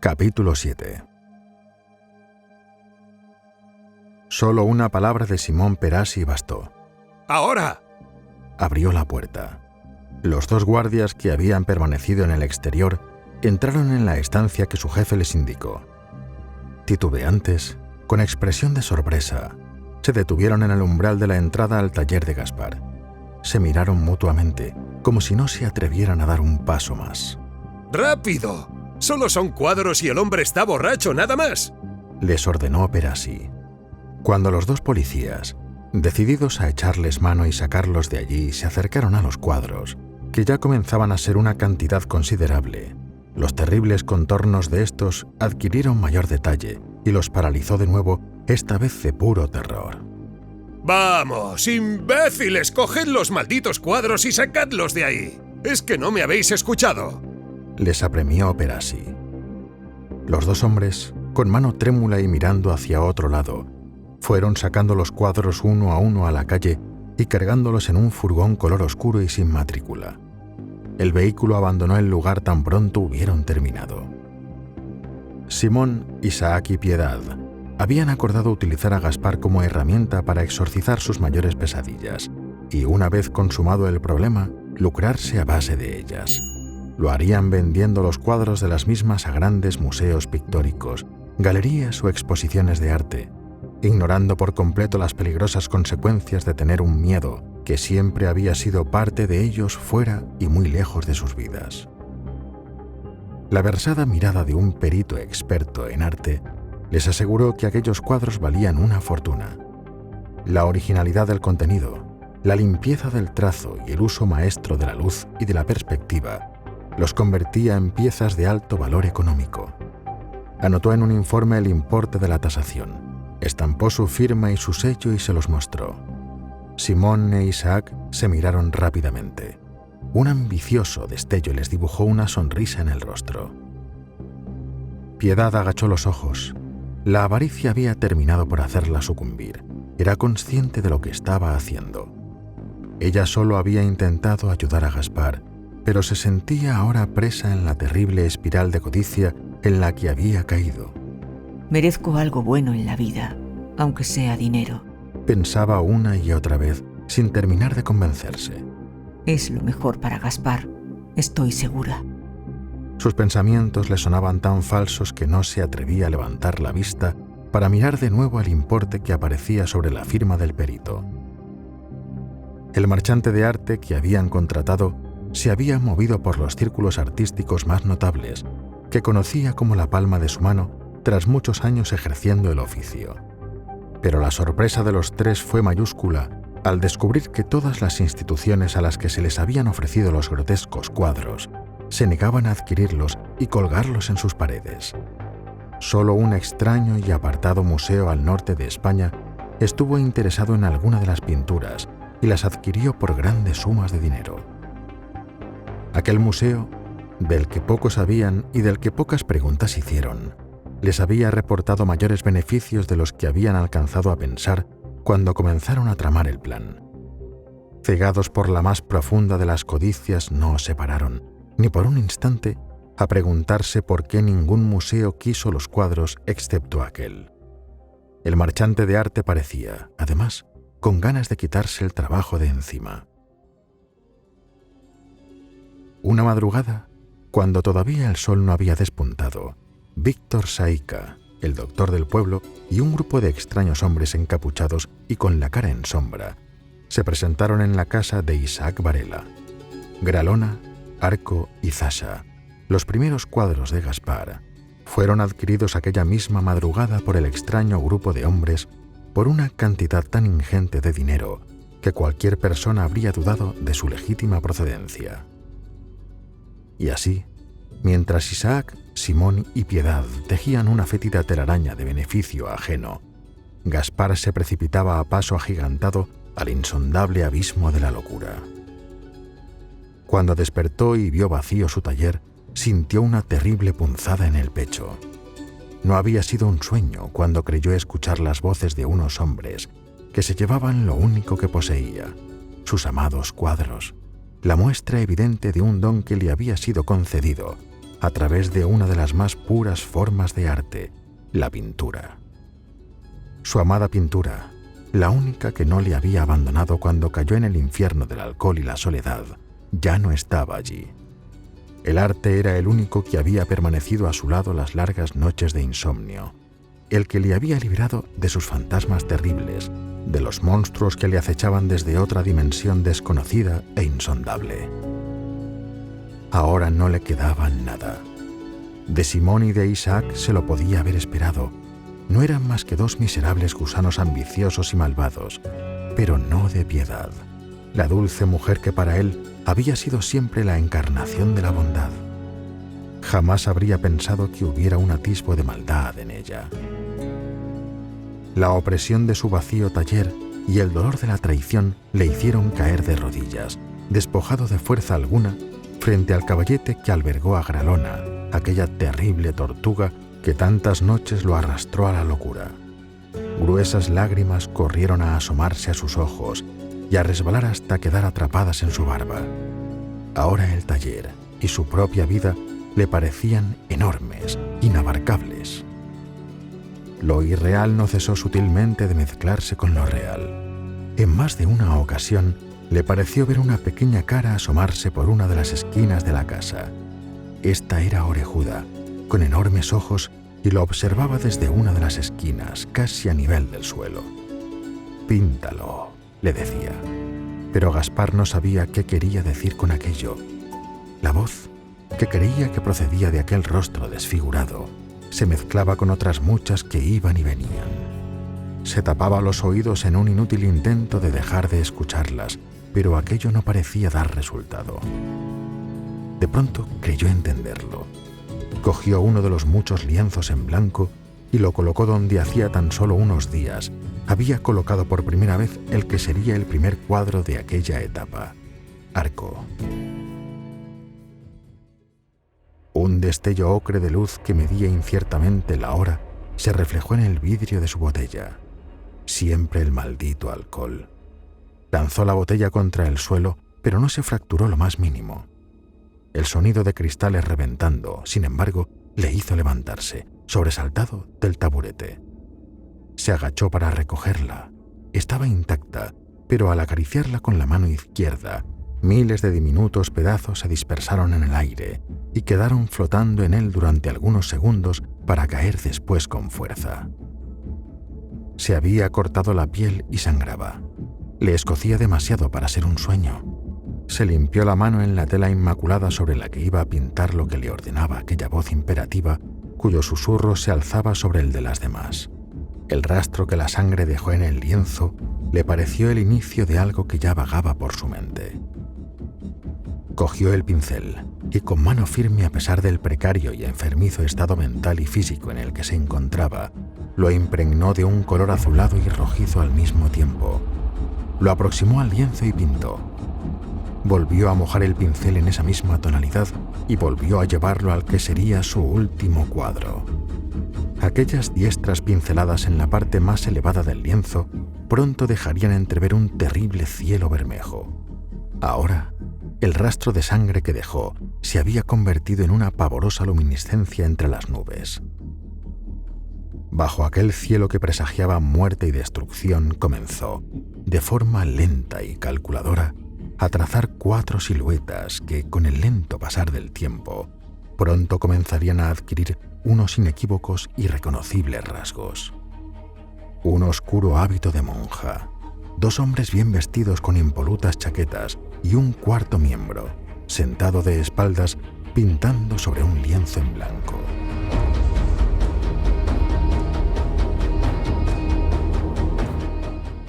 Capítulo 7. Solo una palabra de Simón Perasi bastó. ¡Ahora! Abrió la puerta. Los dos guardias que habían permanecido en el exterior entraron en la estancia que su jefe les indicó. Titubeantes, con expresión de sorpresa, se detuvieron en el umbral de la entrada al taller de Gaspar. Se miraron mutuamente, como si no se atrevieran a dar un paso más. ¡Rápido! Solo son cuadros y el hombre está borracho, nada más. Les ordenó Perasi. Cuando los dos policías, decididos a echarles mano y sacarlos de allí, se acercaron a los cuadros, que ya comenzaban a ser una cantidad considerable, los terribles contornos de estos adquirieron mayor detalle y los paralizó de nuevo, esta vez de puro terror. ¡Vamos, imbéciles! ¡Coged los malditos cuadros y sacadlos de ahí! ¿Es que no me habéis escuchado? Les apremió Perasi. Los dos hombres, con mano trémula y mirando hacia otro lado, fueron sacando los cuadros uno a la calle y cargándolos en un furgón color oscuro y sin matrícula. El vehículo abandonó el lugar tan pronto hubieron terminado. Simón, Isaac y Piedad habían acordado utilizar a Gaspar como herramienta para exorcizar sus mayores pesadillas y, una vez consumado el problema, lucrarse a base de ellas. Lo harían vendiendo los cuadros de las mismas a grandes museos pictóricos, galerías o exposiciones de arte, ignorando por completo las peligrosas consecuencias de tener un miedo que siempre había sido parte de ellos fuera y muy lejos de sus vidas. La versada mirada de un perito experto en arte les aseguró que aquellos cuadros valían una fortuna. La originalidad del contenido, la limpieza del trazo y el uso maestro de la luz y de la perspectiva los convertía en piezas de alto valor económico. Anotó en un informe el importe de la tasación, estampó su firma y su sello y se los mostró. Simón e Isaac se miraron rápidamente. Un ambicioso destello les dibujó una sonrisa en el rostro. Piedad agachó los ojos. La avaricia había terminado por hacerla sucumbir. Era consciente de lo que estaba haciendo. Ella solo había intentado ayudar a Gaspar, pero se sentía ahora presa en la terrible espiral de codicia en la que había caído. Merezco algo bueno en la vida, aunque sea dinero. Pensaba una y otra vez, sin terminar de convencerse. Es lo mejor para Gaspar, estoy segura. Sus pensamientos le sonaban tan falsos que no se atrevía a levantar la vista para mirar de nuevo el importe que aparecía sobre la firma del perito. El marchante de arte que habían contratado se había movido por los círculos artísticos más notables, que conocía como la palma de su mano tras muchos años ejerciendo el oficio. Pero la sorpresa de los tres fue mayúscula al descubrir que todas las instituciones a las que se les habían ofrecido los grotescos cuadros se negaban a adquirirlos y colgarlos en sus paredes. Solo un extraño y apartado museo al norte de España estuvo interesado en alguna de las pinturas y las adquirió por grandes sumas de dinero. Aquel museo, del que pocos sabían y del que pocas preguntas hicieron, les había reportado mayores beneficios de los que habían alcanzado a pensar cuando comenzaron a tramar el plan. Cegados por la más profunda de las codicias, no se pararon, ni por un instante, a preguntarse por qué ningún museo quiso los cuadros excepto aquel. El marchante de arte parecía, además, con ganas de quitarse el trabajo de encima. Una madrugada, cuando todavía el sol no había despuntado, Víctor Saica, el doctor del pueblo, y un grupo de extraños hombres encapuchados y con la cara en sombra, se presentaron en la casa de Isaac Varela. Gralona, Arco y Zasha, los primeros cuadros de Gaspar, fueron adquiridos aquella misma madrugada por el extraño grupo de hombres por una cantidad tan ingente de dinero que cualquier persona habría dudado de su legítima procedencia. Y así, mientras Isaac, Simón y Piedad tejían una fétida telaraña de beneficio ajeno, Gaspar se precipitaba a paso agigantado al insondable abismo de la locura. Cuando despertó y vio vacío su taller, sintió una terrible punzada en el pecho. No había sido un sueño cuando creyó escuchar las voces de unos hombres que se llevaban lo único que poseía, sus amados cuadros, la muestra evidente de un don que le había sido concedido a través de una de las más puras formas de arte, la pintura. Su amada pintura, la única que no le había abandonado cuando cayó en el infierno del alcohol y la soledad, ya no estaba allí. El arte era el único que había permanecido a su lado las largas noches de insomnio, el que le había librado de sus fantasmas terribles, de los monstruos que le acechaban desde otra dimensión desconocida e insondable. Ahora no le quedaba nada. De Simón y de Isaac se lo podía haber esperado. No eran más que dos miserables gusanos ambiciosos y malvados, pero no de piedad. La dulce mujer que para él había sido siempre la encarnación de la bondad. Jamás habría pensado que hubiera un atisbo de maldad en ella. La opresión de su vacío taller y el dolor de la traición le hicieron caer de rodillas, despojado de fuerza alguna, frente al caballete que albergó a Gralona, aquella terrible tortuga que tantas noches lo arrastró a la locura. Gruesas lágrimas corrieron a asomarse a sus ojos y a resbalar hasta quedar atrapadas en su barba. Ahora el taller y su propia vida le parecían enormes, inabarcables. Lo irreal no cesó sutilmente de mezclarse con lo real. En más de una ocasión le pareció ver una pequeña cara asomarse por una de las esquinas de la casa. Esta era orejuda, con enormes ojos, y lo observaba desde una de las esquinas, casi a nivel del suelo. «Píntalo», le decía. Pero Gaspar no sabía qué quería decir con aquello. La voz, que creía que procedía de aquel rostro desfigurado, se mezclaba con otras muchas que iban y venían. Se tapaba los oídos en un inútil intento de dejar de escucharlas, pero aquello no parecía dar resultado. De pronto creyó entenderlo. Cogió uno de los muchos lienzos en blanco y lo colocó donde hacía tan solo unos días había colocado por primera vez el que sería el primer cuadro de aquella etapa: Arco. Un destello ocre de luz que medía inciertamente la hora se reflejó en el vidrio de su botella. Siempre el maldito alcohol. Lanzó la botella contra el suelo, pero no se fracturó lo más mínimo. El sonido de cristales reventando, sin embargo, le hizo levantarse, sobresaltado, del taburete. Se agachó para recogerla. Estaba intacta, pero al acariciarla con la mano izquierda, miles de diminutos pedazos se dispersaron en el aire y quedaron flotando en él durante algunos segundos para caer después con fuerza. Se había cortado la piel y sangraba. Le escocía demasiado para ser un sueño. Se limpió la mano en la tela inmaculada sobre la que iba a pintar lo que le ordenaba aquella voz imperativa, cuyo susurro se alzaba sobre el de las demás. El rastro que la sangre dejó en el lienzo le pareció el inicio de algo que ya vagaba por su mente. Cogió el pincel y, con mano firme a pesar del precario y enfermizo estado mental y físico en el que se encontraba, lo impregnó de un color azulado y rojizo al mismo tiempo. Lo aproximó al lienzo y pintó. Volvió a mojar el pincel en esa misma tonalidad y volvió a llevarlo al que sería su último cuadro. Aquellas diestras pinceladas en la parte más elevada del lienzo pronto dejarían entrever un terrible cielo bermejo. Ahora, el rastro de sangre que dejó se había convertido en una pavorosa luminiscencia entre las nubes. Bajo aquel cielo que presagiaba muerte y destrucción, comenzó, de forma lenta y calculadora, a trazar 4 siluetas que, con el lento pasar del tiempo, pronto comenzarían a adquirir unos inequívocos y reconocibles rasgos. Un oscuro hábito de monja, 2 hombres bien vestidos con impolutas chaquetas y un cuarto miembro, sentado de espaldas, pintando sobre un lienzo en blanco.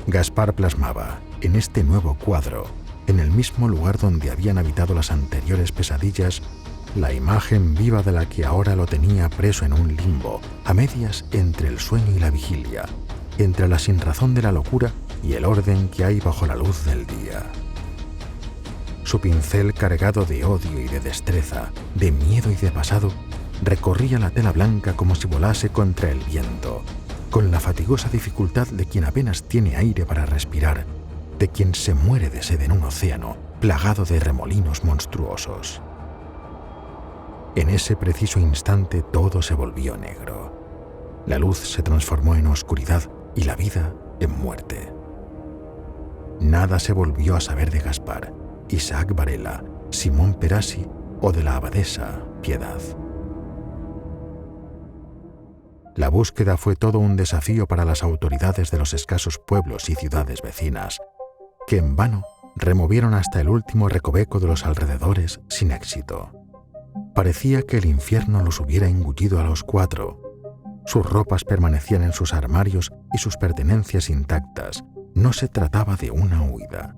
Gaspar plasmaba, en este nuevo cuadro, en el mismo lugar donde habían habitado las anteriores pesadillas, la imagen viva de la que ahora lo tenía preso en un limbo, a medias entre el sueño y la vigilia, entre la sinrazón de la locura y el orden que hay bajo la luz del día. Su pincel, cargado de odio y de destreza, de miedo y de pasado, recorría la tela blanca como si volase contra el viento, con la fatigosa dificultad de quien apenas tiene aire para respirar, de quien se muere de sed en un océano plagado de remolinos monstruosos. En ese preciso instante todo se volvió negro. La luz se transformó en oscuridad y la vida en muerte. Nada se volvió a saber de Gaspar, Isaac Varela, Simón Perassi o de la abadesa Piedad. La búsqueda fue todo un desafío para las autoridades de los escasos pueblos y ciudades vecinas, que en vano removieron hasta el último recoveco de los alrededores sin éxito. Parecía que el infierno los hubiera engullido a los cuatro. Sus ropas permanecían en sus armarios y sus pertenencias intactas. No se trataba de una huida.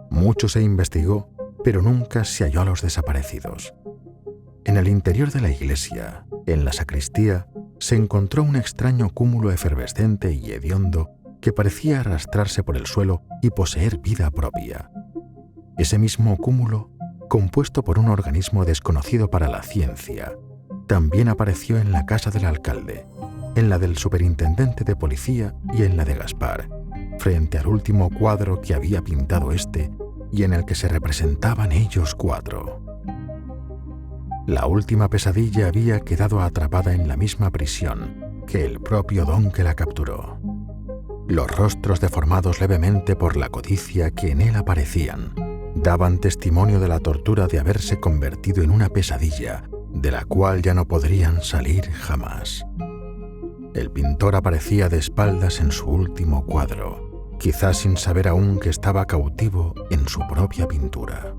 Mucho se investigó, pero nunca se halló a los desaparecidos. En el interior de la iglesia, en la sacristía, se encontró un extraño cúmulo efervescente y hediondo que parecía arrastrarse por el suelo y poseer vida propia. Ese mismo cúmulo, compuesto por un organismo desconocido para la ciencia, también apareció en la casa del alcalde, en la del superintendente de policía y en la de Gaspar, frente al último cuadro que había pintado éste y en el que se representaban ellos cuatro. La última pesadilla había quedado atrapada en la misma prisión que el propio don que la capturó. Los rostros deformados levemente por la codicia que en él aparecían daban testimonio de la tortura de haberse convertido en una pesadilla de la cual ya no podrían salir jamás. El pintor aparecía de espaldas en su último cuadro, quizás sin saber aún que estaba cautivo en su propia pintura.